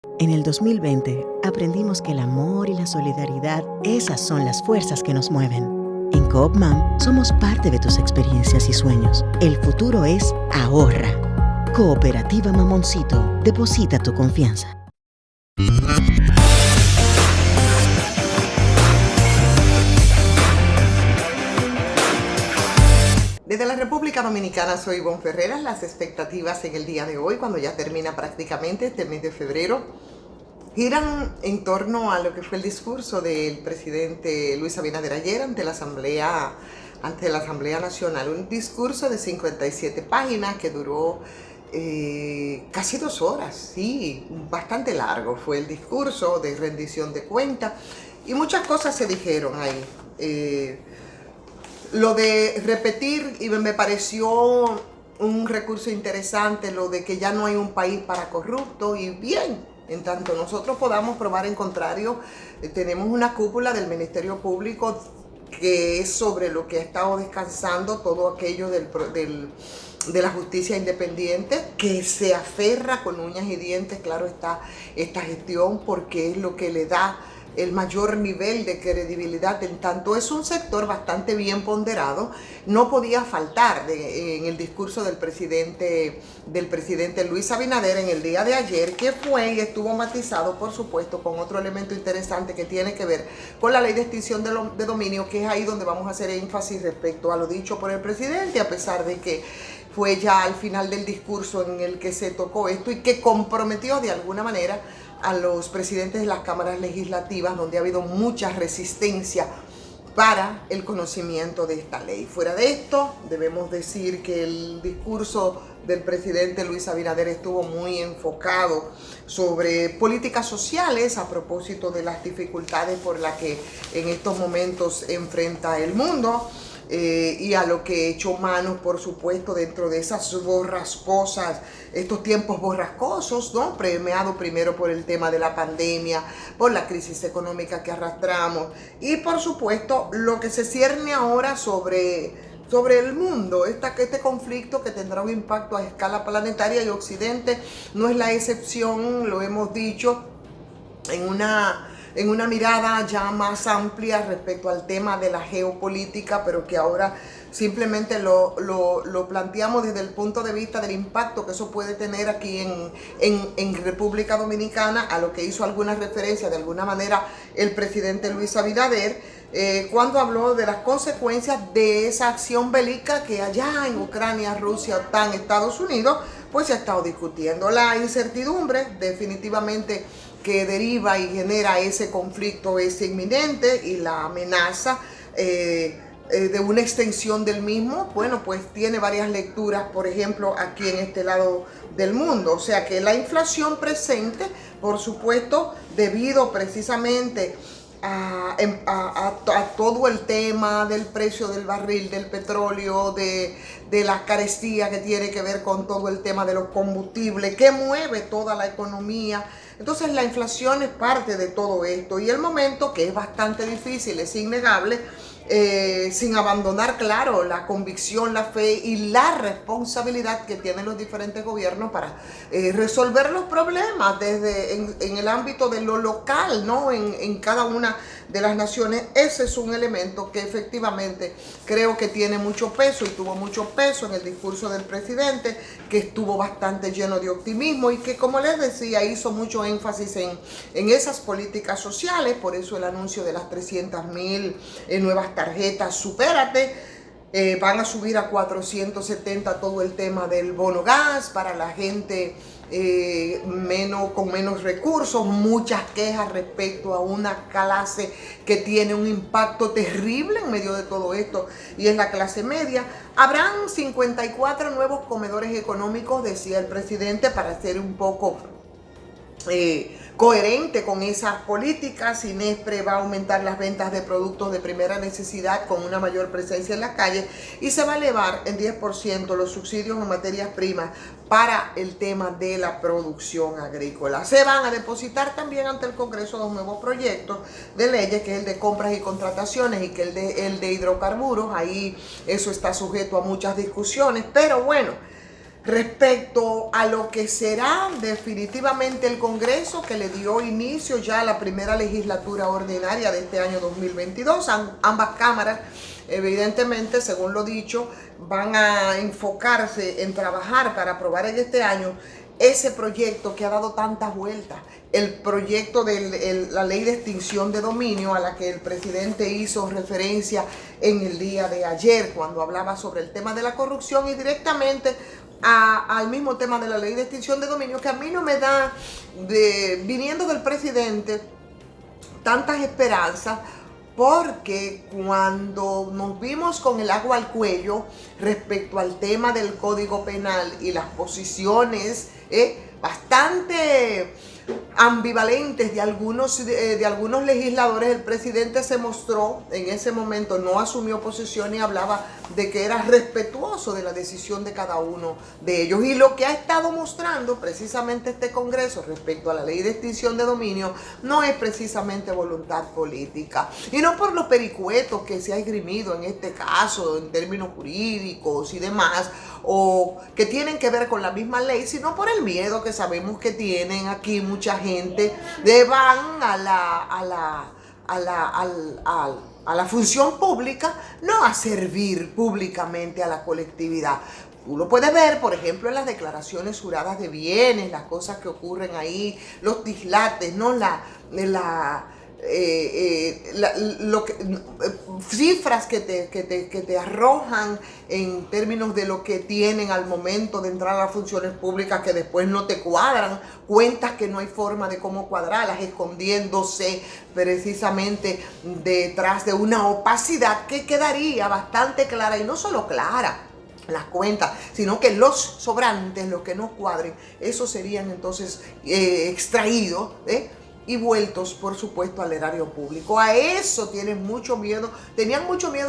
En el 2020 aprendimos que el amor y la solidaridad, esas son las fuerzas que nos mueven. En Coopmam somos parte de tus experiencias y sueños. El futuro es ahorra. Cooperativa Mamoncito, deposita tu confianza. Desde la República Dominicana soy Ivonne Ferreras. Las expectativas en el día de hoy, cuando ya termina prácticamente este mes de febrero, giran en torno a lo que fue el discurso del presidente Luis Abinader ayer ante la Asamblea Nacional. Un discurso de 57 páginas que duró casi 2 horas, sí, bastante largo fue el discurso de rendición de cuentas y muchas cosas se dijeron ahí. Lo de repetir, y me pareció un recurso interesante, lo de que ya no hay un país para corruptos, y bien, en tanto nosotros podamos probar en contrario, tenemos una cúpula del Ministerio Público que es sobre lo que ha estado descansando todo aquello de la justicia independiente, que se aferra con uñas y dientes, claro está, esta gestión, porque es lo que le da el mayor nivel de credibilidad. En tanto es un sector bastante bien ponderado, no podía faltar en el discurso del presidente Luis Abinader en el día de ayer, que fue y estuvo matizado, por supuesto, con otro elemento interesante que tiene que ver con la ley de extinción de dominio, que es ahí donde vamos a hacer énfasis respecto a lo dicho por el presidente, a pesar de que fue ya al final del discurso en el que se tocó esto y que comprometió de alguna manera a los presidentes de las cámaras legislativas, donde ha habido mucha resistencia para el conocimiento de esta ley. Fuera de esto, debemos decir que el discurso del presidente Luis Abinader estuvo muy enfocado sobre políticas sociales a propósito de las dificultades por las que en estos momentos enfrenta el mundo. Y a lo que echó manos, por supuesto, dentro de esas borrascosas, estos tiempos borrascosos, ¿no? Premiado primero por el tema de la pandemia, por la crisis económica que arrastramos y, por supuesto, lo que se cierne ahora sobre el mundo, este conflicto que tendrá un impacto a escala planetaria, y Occidente no es la excepción, lo hemos dicho, en una mirada ya más amplia respecto al tema de la geopolítica, pero que ahora simplemente lo planteamos desde el punto de vista del impacto que eso puede tener aquí en República Dominicana, a lo que hizo alguna referencia de alguna manera el presidente Luis Abinader, cuando habló de las consecuencias de esa acción bélica que allá en Ucrania, Rusia, OTAN, Estados Unidos, pues se ha estado discutiendo. La incertidumbre definitivamente que deriva y genera ese conflicto es inminente, y la amenaza de una extensión del mismo, bueno, pues tiene varias lecturas, por ejemplo, aquí en este lado del mundo. O sea que la inflación presente, por supuesto, debido precisamente a todo el tema del precio del barril del petróleo, de la carestía que tiene que ver con todo el tema de los combustibles, que mueve toda la economía. Entonces la inflación es parte de todo esto, y el momento, que es bastante difícil, es innegable, sin abandonar, claro, la convicción, la fe y la responsabilidad que tienen los diferentes gobiernos para resolver los problemas desde en el ámbito de lo local, ¿no? En cada una de las naciones. Ese es un elemento que efectivamente creo que tiene mucho peso, y tuvo mucho peso en el discurso del presidente, que estuvo bastante lleno de optimismo y que, como les decía, hizo mucho énfasis en esas políticas sociales. Por eso el anuncio de las 300.000 nuevas tarjetas Supérate. Van a subir a 470 todo el tema del bono gas para la gente con menos recursos. Muchas quejas respecto a una clase que tiene un impacto terrible en medio de todo esto, y es la clase media. Habrán 54 nuevos comedores económicos, decía el presidente, para ser un poco coherente con esas políticas. Inespre va a aumentar las ventas de productos de primera necesidad con una mayor presencia en las calles, y se va a elevar en 10% los subsidios en materias primas para el tema de la producción agrícola. Se van a depositar también ante el Congreso 2 nuevos proyectos de leyes, que es el de compras y contrataciones, y que el de hidrocarburos. Ahí eso está sujeto a muchas discusiones, pero bueno, respecto a lo que será definitivamente el Congreso, que le dio inicio ya a la primera legislatura ordinaria de este año 2022. Ambas cámaras, evidentemente, según lo dicho, van a enfocarse en trabajar para aprobar en este año ese proyecto que ha dado tantas vueltas, el proyecto de la ley de extinción de dominio, a la que el presidente hizo referencia en el día de ayer cuando hablaba sobre el tema de la corrupción, y directamente al mismo tema de la ley de extinción de dominio, que a mí no me da, viniendo del presidente, tantas esperanzas, porque cuando nos vimos con el agua al cuello respecto al tema del Código Penal y las posiciones bastante ambivalentes de algunos legisladores, el presidente se mostró en ese momento, no asumió posición y hablaba de que era respetuoso de la decisión de cada uno de ellos. Y lo que ha estado mostrando precisamente este Congreso respecto a la ley de extinción de dominio no es precisamente voluntad política. Y no por los pericuetos que se ha esgrimido en este caso, en términos jurídicos y demás, o que tienen que ver con la misma ley, sino por el miedo que sabemos que tienen aquí mucha gente, van a la función pública, no a servir públicamente a la colectividad. Tú lo puedes ver, por ejemplo, en las declaraciones juradas de bienes, las cosas que ocurren ahí, los dislates, ¿no? Cifras que te arrojan en términos de lo que tienen al momento de entrar a las funciones públicas, que después no te cuadran, cuentas que no hay forma de cómo cuadrarlas, escondiéndose precisamente detrás de una opacidad que quedaría bastante clara, y no solo clara las cuentas, sino que los sobrantes, los que no cuadren, esos serían entonces extraídos, y vueltos, por supuesto, al erario público. A eso tenían mucho miedo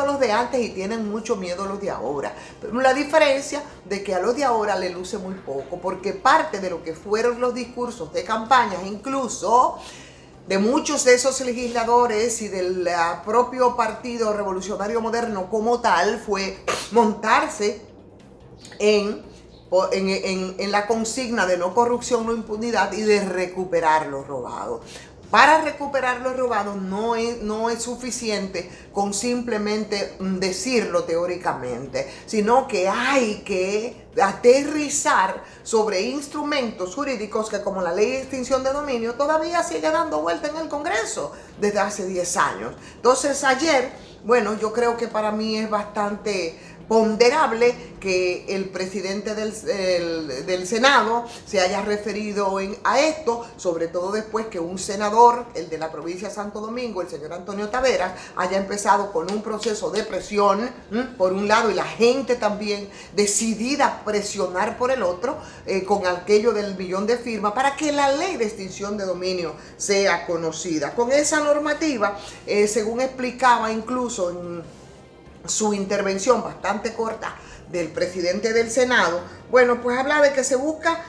los de antes y tienen mucho miedo los de ahora. Pero la diferencia de que a los de ahora le luce muy poco, porque parte de lo que fueron los discursos de campañas, incluso de muchos de esos legisladores y del propio Partido Revolucionario Moderno como tal, fue montarse en la consigna de no corrupción, no impunidad, y de recuperar lo robado. Para recuperar lo robado no es suficiente con simplemente decirlo teóricamente, sino que hay que aterrizar sobre instrumentos jurídicos que, como la ley de extinción de dominio, todavía sigue dando vuelta en el Congreso desde hace 10 años. Entonces ayer, bueno, yo creo que para mí es bastante ponderable que el presidente del Senado se haya referido a esto, sobre todo después que un senador, el de la provincia de Santo Domingo, el señor Antonio Taveras, haya empezado con un proceso de presión, por un lado, y la gente también decidida a presionar por el otro, con aquello del 1.000.000 de firmas, para que la ley de extinción de dominio sea conocida. Con esa normativa, según explicaba incluso en su intervención bastante corta del presidente del Senado, bueno, pues habla de que se busca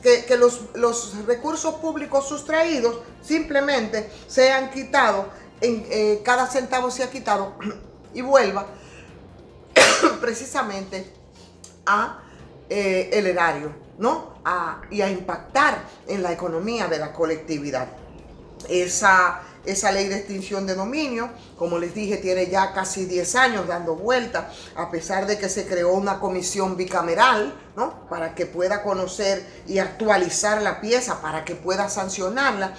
que los recursos públicos sustraídos simplemente sean quitados, cada centavo sea quitado y vuelva precisamente a el erario, ¿no? Y a impactar en la economía de la colectividad. Esa ley de extinción de dominio, como les dije, tiene ya casi 10 años dando vuelta, a pesar de que se creó una comisión bicameral, ¿no?, para que pueda conocer y actualizar la pieza, para que pueda sancionarla.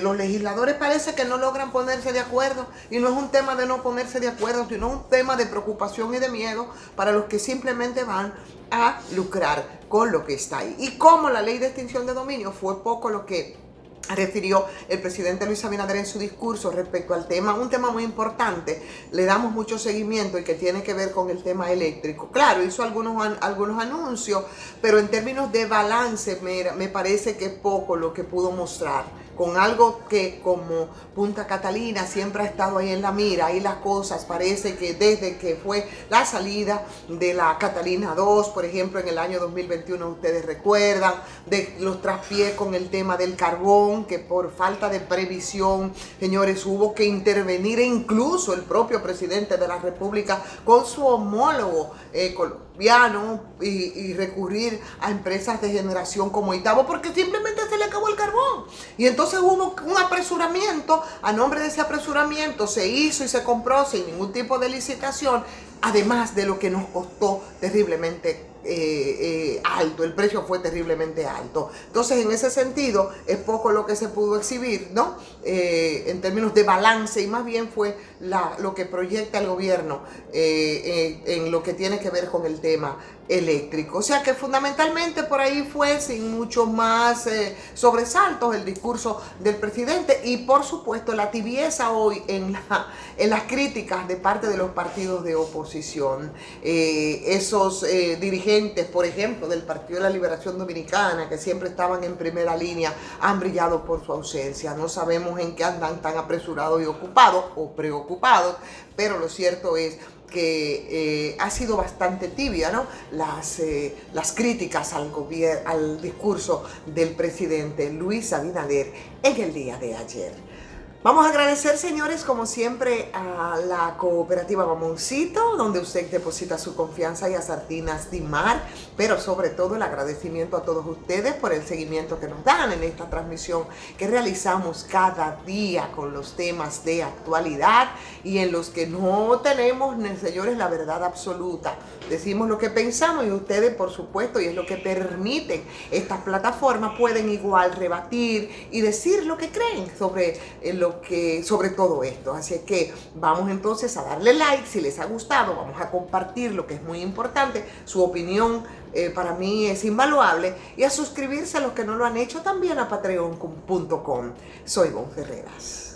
Los legisladores parece que no logran ponerse de acuerdo, y no es un tema de no ponerse de acuerdo, sino un tema de preocupación y de miedo para los que simplemente van a lucrar con lo que está ahí. Y como la ley de extinción de dominio fue poco lo que refirió el presidente Luis Abinader en su discurso respecto al tema, un tema muy importante, le damos mucho seguimiento, y que tiene que ver con el tema eléctrico. Claro, hizo algunos anuncios, pero en términos de balance me parece que es poco lo que pudo mostrar, con algo que como Punta Catalina siempre ha estado ahí en la mira. Ahí las cosas parece que desde que fue la salida de la Catalina 2, por ejemplo, en el año 2021, ustedes recuerdan, de los traspiés con el tema del carbón, que por falta de previsión, señores, hubo que intervenir, e incluso el propio presidente de la República con su homólogo y recurrir a empresas de generación como Itabo porque simplemente se le acabó el carbón. Y entonces hubo un apresuramiento. A nombre de ese apresuramiento se hizo y se compró sin ningún tipo de licitación, además de lo que nos costó terriblemente alto. El precio fue terriblemente alto. Entonces, en ese sentido, es poco lo que se pudo exhibir, ¿no? En términos de balance, y más bien fue lo que proyecta el gobierno en lo que tiene que ver con el tema eléctrico. O sea que fundamentalmente por ahí fue sin muchos más sobresaltos el discurso del presidente y por supuesto la tibieza hoy en las críticas de parte de los partidos de oposición. Esos dirigentes, por ejemplo, del Partido de la Liberación Dominicana, que siempre estaban en primera línea, han brillado por su ausencia. No sabemos en qué andan tan apresurados y ocupados o preocupados, pero lo cierto es que ha sido bastante tibia, ¿no? Las críticas al discurso del presidente Luis Abinader en el día de ayer. Vamos a agradecer, señores, como siempre, a la cooperativa Mamoncito, donde usted deposita su confianza, y a Sardinas Dimar, pero sobre todo el agradecimiento a todos ustedes por el seguimiento que nos dan en esta transmisión que realizamos cada día con los temas de actualidad y en los que no tenemos, señores, la verdad absoluta. Decimos lo que pensamos y ustedes, por supuesto, y es lo que permiten estas plataformas, pueden igual rebatir y decir lo que creen sobre todo esto. Así que vamos entonces a darle like si les ha gustado, vamos a compartir lo que es muy importante, su opinión para mí es invaluable, y a suscribirse a los que no lo han hecho también a patreon.com. Soy Ivonne Ferreras.